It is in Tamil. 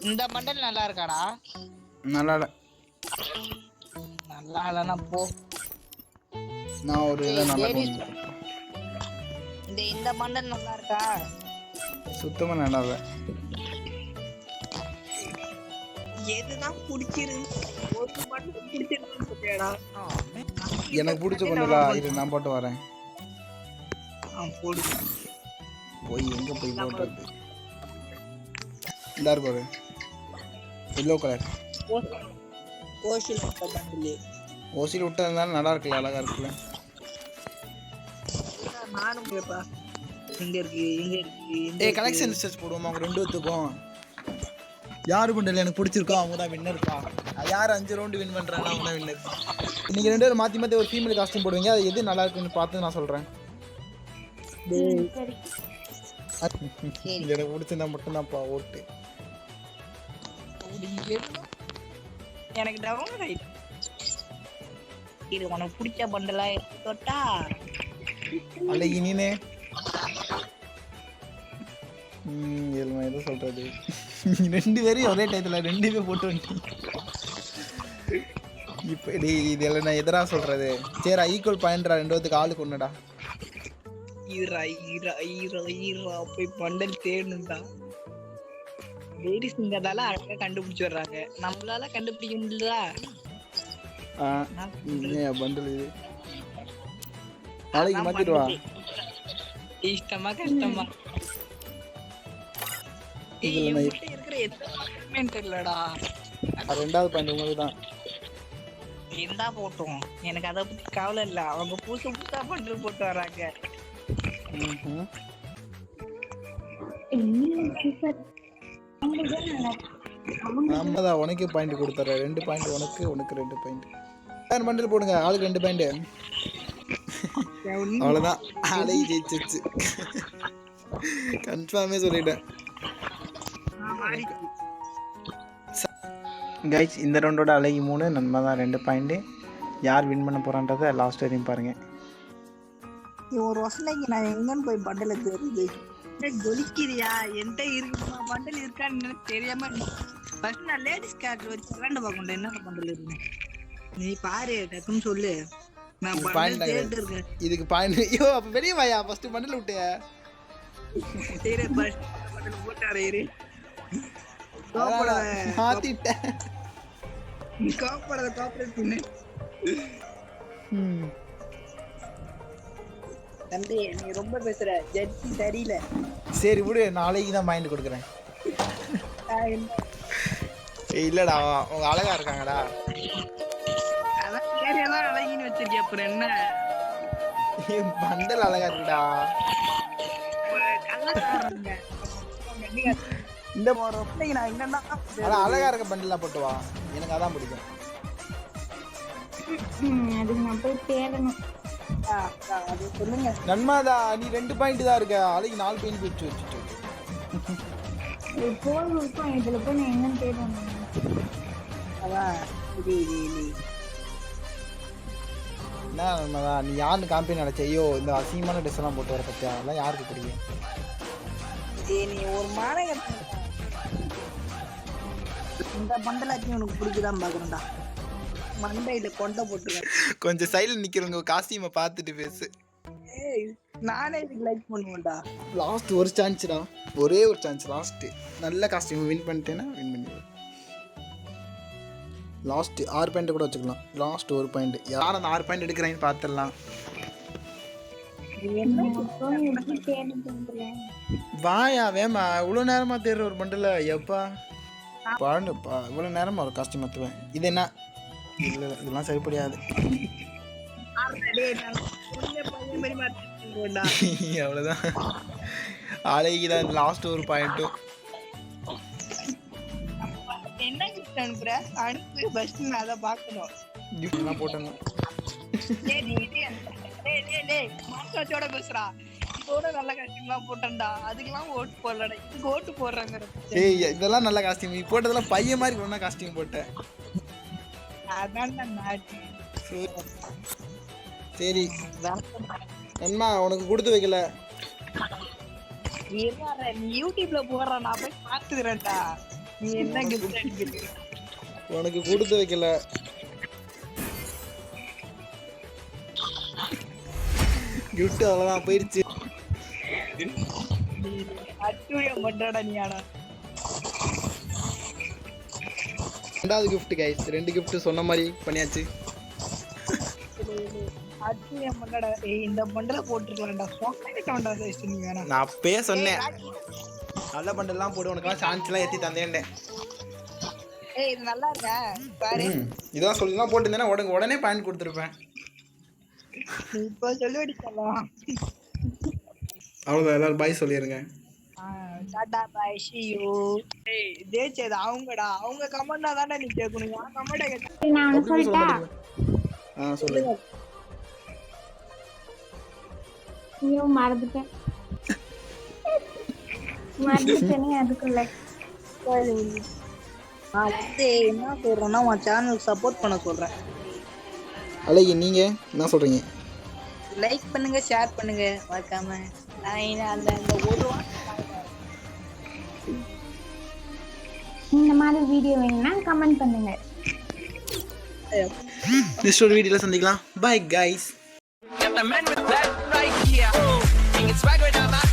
இந்த பண்டல் நல்லா இருக்காடா? நல்லா இல்ல. நல்லா இல்லனா போ. நான் ஒரு இதை நல்லா கொண்டு இந்த பண்டல் நல்லா இருக்கா? சுத்தமா நல்லா இல்ல. எதுதான் பிடிச்சிருக்கு? ஒரு பண்டல் பிடிச்சிருக்குன்னு சொல்லியாடா? எனக்கு பிடிச்ச பண்டலா இரு நான் போட்டு வரேன். போடு. போய் எங்க போய் போட்டது? இந்த இருக்கு ஒரு எல்லோ கலர் ஓஷில் பண்டல். ஓசியில் விட்டதுனால நல்லா இருக்குல்ல, அழகா இருக்குல்ல. நானும் கேப்பா. இங்க இருக்கு. ஏய் கலெக்ஷன் ரிசர்ச் போடுவோமா அவங்க ரெண்டு பேத்துக்கும்? யாரு பண்டல் எனக்கு பிடிச்சிருக்கோ அவங்க தான் வின்னர்ப்பா. யார் 5 ரவுண்டு வின் பண்றாங்க அவங்க தான் வின்னர். நீங்க ரெண்டு பேரும் மாத்தி மாத்தி ஒரு ஃபீமேல் காஸ்டியூம் போடுவீங்க. அது எது நல்லா இருக்குன்னு பார்த்து நான் சொல்றேன். எனக்கு பிடிச்சிருந்தா மட்டும் தான்ப்பா ஓட்டு. எனக்கு டவுன் ஆயிடுச்சு. இது உனக்கு பிடிச்ச பண்டலா தொட்டா அழகி நீனே எது சொல்றது? ரெண்டு பேரையும் ஒரே டயத்துல ரெண்டு பேரும் போட்டு வந்துட்டீங்க. இப்போ இதெல்லாம் நான் எதிராக சொல்றது. சரி ஈக்குவல் பாயிண்ட்ரா, ரெண்டு பேத்துக்கு ஆளுக்கு ஒண்ணுடா. போய் பண்டல் தேடணும்டா. லேடிஸ்ங்கிறதால அழகா கண்டுபிடிச்சு வர்றாங்க, நம்மளால கண்டுபிடிக்க முடியல. பண்டல் இது நாளைக்கு மாத்திடுவா. இஷ்டமா கஷ்டமா தெரியலடா. ரெண்டாவது பாயிண்ட் உங்களுக்கு தான் இருந்தா போட்டோம். எனக்கு அதை பத்தி கவலை இல்ல. அவங்க புதுசு புதுசா பண்டல் போட்டு வராங்க. ஆமாதான், உனக்கே பாயிண்ட் கொடுத்துறேன். 2 பாயிண்ட் உனக்கு, உனக்கு 2 பாயிண்ட். பண்டல் போடுங்க, ஆளுக்கு 2 பாயிண்ட். அவ்வளவுதான், அழகி ஜெயிச்சிருச்சு. கன்ஃபார்மே சொல்லிட்டேன். கைஸ் இந்த ரவுண்டோட அழகி 3, நம்ம தான் 2 பாயிண்ட். யார் வின் பண்ண போறான்றதை லாஸ்ட் வரையும் பாருங்க. ஒரு வருஷம் நான் எங்கன்னு போய் பண்டல தெரியுது ஜொலிக்கிறியா? என்கிட்ட இருக்குமா பண்டல் இருக்கான்னு தெரியாம ஃபர்ஸ்ட் நான் லேடிஸ் கேரக்டர் வச்சு விளையாண்டு பார்க்கணும். என்ன பண்டல் இருக்கு நீ பாரு, டக்குன்னு சொல்லு. நான் பண்டல் தேடிட்டு இருக்கேன். இதுக்கு பாயிண்ட். ஐயோ அப்ப வெளிய வாயா, ஃபர்ஸ்ட் பண்டல் விட்டு. சரி ஃபர்ஸ்ட் பண்டல் போட்டாரே இரு. மாத்திட்ட. நீ காப்பறத காப்பரேட் பண்ணு. தம்பி நீ ரொம்ப பேசுற, ஜட்ஜி சரியில்ல. சரி விடு, நாளைக்கு தான் பாயிண்ட் கொடுக்குறேன். இல்லடா அவங்க அழகா இருக்காங்கடா. அதான் ஏரியாதான் அழகின்னு வச்சிருக்கேன். அப்புறம் என்ன பண்டல் அழகா இருக்குடா. இந்த அழகா இருக்க பண்டலா போட்டு வா, எனக்கு அதான் பிடிக்கும். நன்மாதா நீ 2 பாயிண்ட் தான் இருக்க, அழகி 4 பாயிண்ட் வச்சு வச்சுட்டு. என்ன நன்மாதா நீ யாருன்னு காம்பெனி நினைச்ச? ஐயோ இந்த அசிங்கமான ட்ரெஸ் எல்லாம் போட்டு வர பத்தியா, அதெல்லாம் யாருக்கு பிடிக்கும்? நீ ஒரு மாநகர இந்த பண்டலாச்சும் உனக்கு பிடிக்குதான் பாக்குறேன்டா. மண்டையில கொண்ட போட்டுருக்கேன். கொஞ்சம் சைடுல நிக்கிறவங்க காஸ்டியூமை பார்த்துட்டு பேசு. நானே இதுக்கு லைக் பண்ணுவேன்டா. லாஸ்ட் ஒரு சான்ஸ்டா, ஒரே ஒரு சான்ஸ் லாஸ்ட். நல்ல காஸ்டியூம் வின் பண்ணிட்டேன்னா வின் பண்ணிடுவேன். லாஸ்ட் 6 பாயிண்ட் கூட வச்சுக்கலாம். Last 1 point. யார் அந்த 6 பாயிண்ட் எடுக்கிறாங்கன்னு பார்த்துடலாம். வாயா வேமா, இவ்வளோ நேரமா தேடுற ஒரு பண்டல எப்பா பாடுப்பா. இவ்வளோ நேரமா ஒரு காஸ்டியூம் மாற்றுவேன். இது என்ன? இல்லை இதெல்லாம் சரிப்படியாது. அவ்வளோதான், அழகிதான் லாஸ்ட் ஒரு பாயிண்ட்டும். என்ன கிஃப்ட் அனுப்புற? அனுப்பு ஃபர்ஸ்ட், நான் அத பார்க்கணும். கிஃப்ட்லாம் போட்டேன். மாஸ்டரோட பேசுறா. இதோட நல்ல காஸ்டியூம்லாம் போட்டேன்டா, அதுக்கெல்லாம் ஓட்டு போடலடா. இதுக்கு ஓட்டு போடுறாங்க. ஏய் இதெல்லாம் நல்ல காஸ்டியூம். நீ போட்டதெல்லாம் பையன் மாதிரி ஒண்ணா காஸ்டியூம் போட்டேன். அதான் நான் சரி அம்மா உனக்கு கொடுத்து வைக்கல. நீ யூடியூப்ல போடுற, நான் போய் பாத்துக்கிறேன்டா. நீ என்ன கிஃப்ட் அடிக்கிறீங்க? உனக்கு கொடுத்து வைக்கல. கிஃப்ட் அவ்வளோதான் போயிடுச்சு. அட்டூழியம் பண்றடா நீ. ஆனா ரெண்டாவது கிஃப்ட் கைஸ், 2 கிஃப்ட் சொன்ன மாதிரி பண்ணியாச்சு. அட்டூழியம் பண்றடா. ஏய் இந்த பண்டல போட்டுக்கலாம்டா. சோக்கேட்டோண்டா சைஸ் நீ வேணா. நான் அப்பயே சொன்னேன் நல்ல பண்டெல்லாம் போடு, உனக்கெல்லாம் சான்ஸ்லாம் ஏற்றி தந்தேன்டேன். ஏய் இது நல்லா இருக்கா பாரு. இதான் சொல்லலாம் போட்டுருந்தேன்னா உடனே பாயிண்ட் கொடுத்துருப்பேன். இப்போ சொல்லுடி சொல்லலாம். அவ்வளோதான், எல்லாரும் பாய் சொல்லிடுங்க. டாடா பாய் see you. ஏய் ஜெயிச்சது அவங்கடா. அவங்க கமெண்டா தானே நீ கேட்கணும். நான் கமெண்டா கேட்டேன். நான் ஒன்று சொல்லிட்டா? சொல்லுங்க. ஐயோ மறந்துட்டேன். மறந்துட்டேனே அதுக்குள்ள. நான் வந்து என்ன சொல்றேன்னா உன் சேனலுக்கு சப்போர்ட் பண்ண சொல்றேன். அழகி நீங்க என்ன சொல்றீங்க? லைக் பண்ணுங்க, ஷேர் பண்ணுங்க, மறக்காம. நான் அந்த அந்த ஒரு இந்த மாதிரி வீடியோ வேணும்னா கமெண்ட் பண்ணுங்க. நெக்ஸ்ட் ஒரு வீடியோல சந்திக்கலாம். Bye guys. Got the man with that right here. King swagger down my